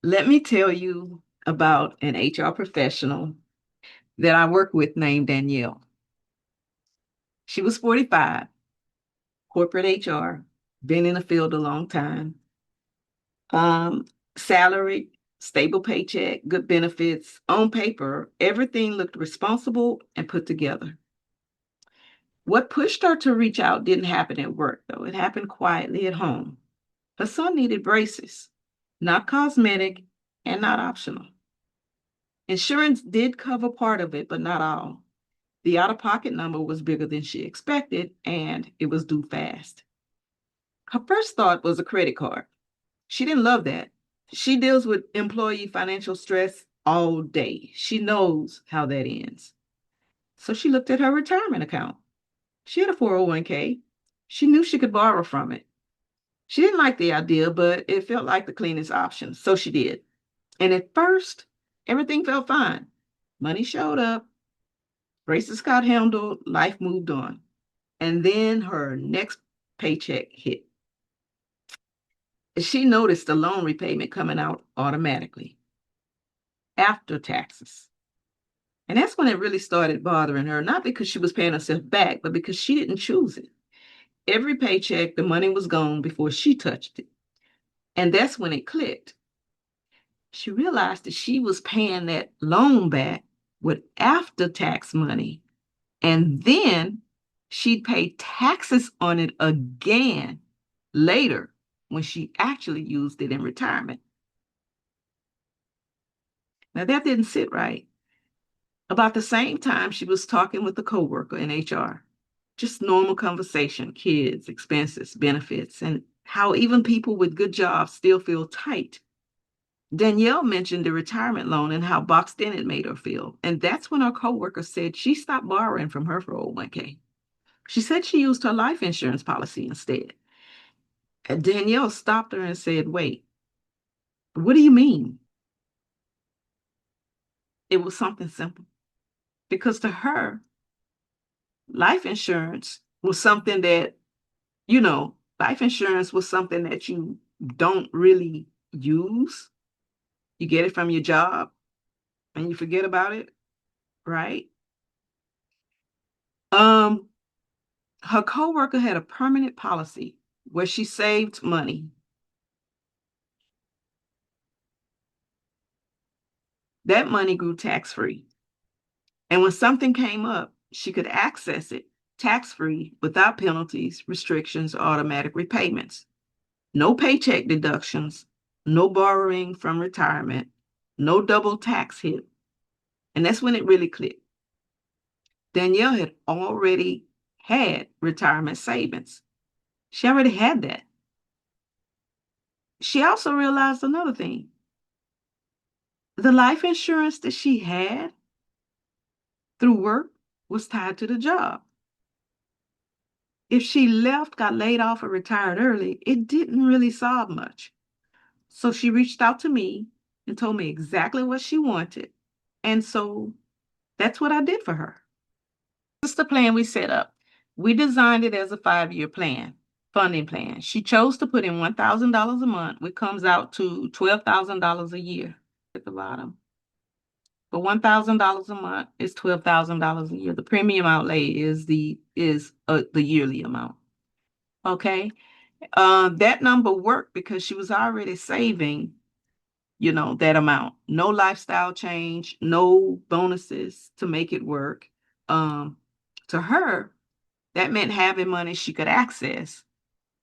Let me tell you about an HR professional that I work with named Danielle. She was 45, corporate HR, been in the field a long time. Um, Salary, stable paycheck, good benefits. On paper, everything looked responsible and put together. What pushed her to reach out didn't happen at work, though. It happened quietly at home. Her son needed braces, not cosmetic and not optional. Insurance did cover part of it, but not all. The out of pocket number was bigger than she expected, and it was due fast. Her first thought was a credit card. She didn't love that. She deals with employee financial stress all day. She knows how that ends. So she looked at her retirement account. She had a 401k. She knew she could borrow from it. She didn't like the idea, but it felt like the cleanest option. So she did. And at first, everything felt fine. Money showed up, braces got handled, life moved on. And then her next paycheck hit. She noticed the loan repayment coming out automatically after taxes. And that's when it really started bothering her, not because she was paying herself back, but because she didn't choose it. Every paycheck, the money was gone before she touched it. And that's when it clicked. She realized that she was paying that loan back with after tax money. And then she'd pay taxes on it again later when she actually used it in retirement. Now, that didn't sit right. About the same time, she was talking with a coworker in HR. Just normal conversation, kids, expenses, benefits, and how even people with good jobs still feel tight. Danielle mentioned the retirement loan and how boxed in it made her feel. And that's when her coworker said she stopped borrowing from her 401k. She said she used her life insurance policy instead. And Danielle stopped her and said, "Wait, what do you mean?" It was something simple. Because to her, life insurance was something that, life insurance was something that you don't really use. You get it from your job and you forget about it, right? Um, Her coworker had a permanent policy where she saved money. That money grew tax free. And when something came up, she could access it tax free without penalties, restrictions, or automatic repayments. No paycheck deductions, no borrowing from retirement, no double tax hit. And that's when it really clicked. Danielle had already had retirement savings. She already had that. She also realized another thing. The life insurance that she had through work was tied to the job. If she left, got laid off, or retired early, it didn't really solve much. So she reached out to me and told me exactly what she wanted. And so that's what I did for her. This is the plan we set up. We designed it as a 5-year plan, funding plan. She chose to put in $1,000 a month, which comes out to $12,000 a year at the bottom. But $1,000 a month is $12,000 a year. The premium outlay is the yearly amount. Okay. That number worked because she was already saving, that amount. No lifestyle change, no bonuses to make it work. To her, that meant having money she could access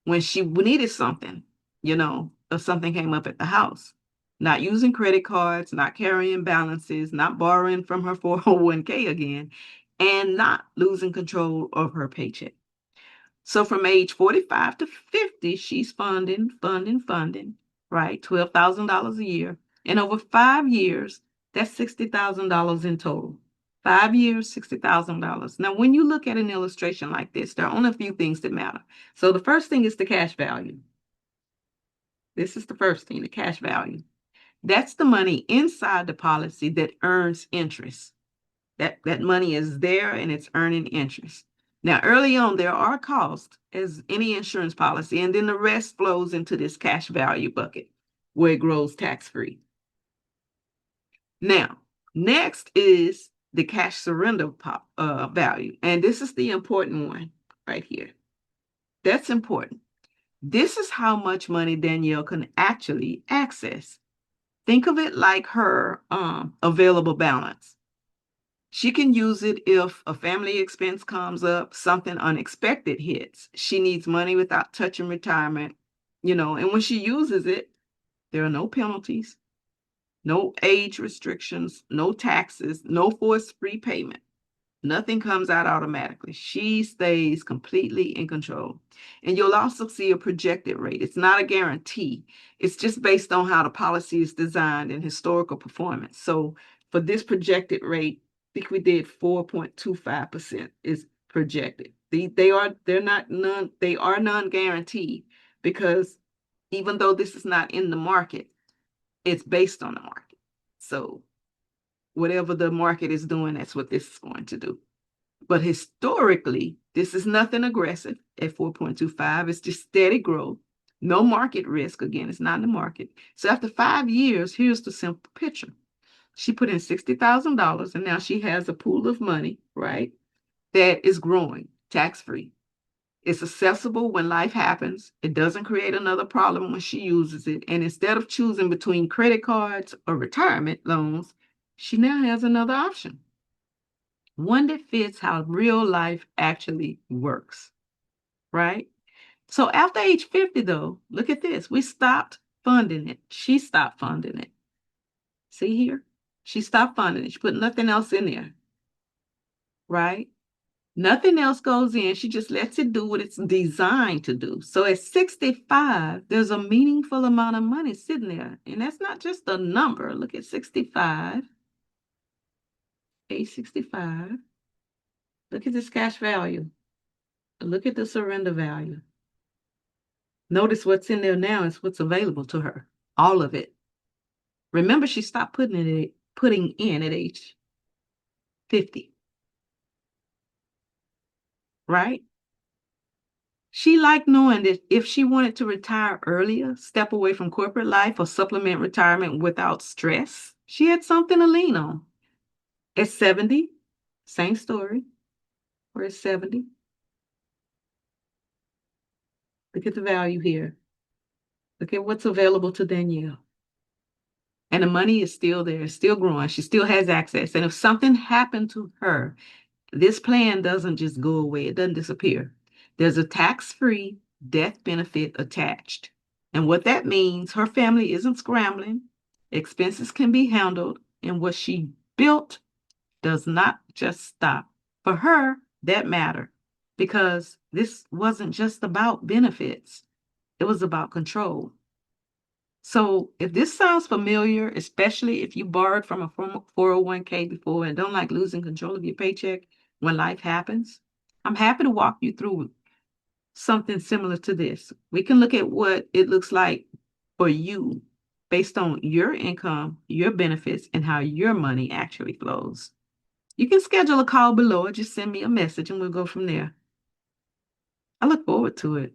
when she needed something, if something came up at the house. Not using credit cards, not carrying balances, not borrowing from her 401k again, and not losing control of her paycheck. So from age 45 to 50, she's funding, right? $12,000 a year. And over 5 years, that's $60,000 in total. 5 years, $60,000. Now, when you look at an illustration like this, there are only a few things that matter. So the first thing is the cash value. This is the first thing, the cash value. That's the money inside the policy that earns interest. That money is there and it's earning interest. Now, early on, there are costs as any insurance policy, and then the rest flows into this cash value bucket where it grows tax free. Now, next is the cash surrender value. And this is the important one right here. That's important. This is how much money Danielle can actually access. Think of it like her available balance. She can use it if a family expense comes up, something unexpected hits. She needs money without touching retirement, and when she uses it, there are no penalties, no age restrictions, no taxes, no forced prepayment. Nothing comes out automatically. She stays completely in control. And you'll also see a projected rate. It's not a guarantee. It's just based on how the policy is designed and historical performance. So for this projected rate, I think we did 4.25% is projected. They are non-guaranteed because even though this is not in the market, it's based on the market. So whatever the market is doing, that's what this is going to do. But historically, this is nothing aggressive at 4.25. It's just steady growth. No market risk. Again, it's not in the market. So after 5 years, here's the simple picture. She put in $60,000 and now she has a pool of money, right? That is growing tax-free. It's accessible when life happens. It doesn't create another problem when she uses it. And instead of choosing between credit cards or retirement loans, she now has another option, one that fits how real life actually works, right? So after age 50, though, look at this. We stopped funding it. She stopped funding it. See here? She stopped funding it. She put nothing else in there, right? Nothing else goes in. She just lets it do what it's designed to do. So at 65, there's a meaningful amount of money sitting there. And that's not just a number. Look at 65, age 65. Look at this cash value. Look at the surrender value. Notice what's in there now is what's available to her. All of it. Remember, she stopped putting in at age 50, right? She liked knowing that if she wanted to retire earlier, step away from corporate life, or supplement retirement without stress, she had something to lean on. At 70, same story. Or at 70, look at the value here. Look at what's available to Danielle. And the money is still there, it's still growing. She still has access. And if something happened to her, this plan doesn't just go away, it doesn't disappear. There's a tax-free death benefit attached. And what that means, her family isn't scrambling, expenses can be handled, and what she built does not just stop. For her, that mattered because this wasn't just about benefits, it was about control. So if this sounds familiar, especially if you borrowed from a 401k before and don't like losing control of your paycheck when life happens, I'm happy to walk you through something similar to this. We can look at what it looks like for you based on your income, your benefits, and how your money actually flows. You can schedule a call below or just send me a message and we'll go from there. I look forward to it.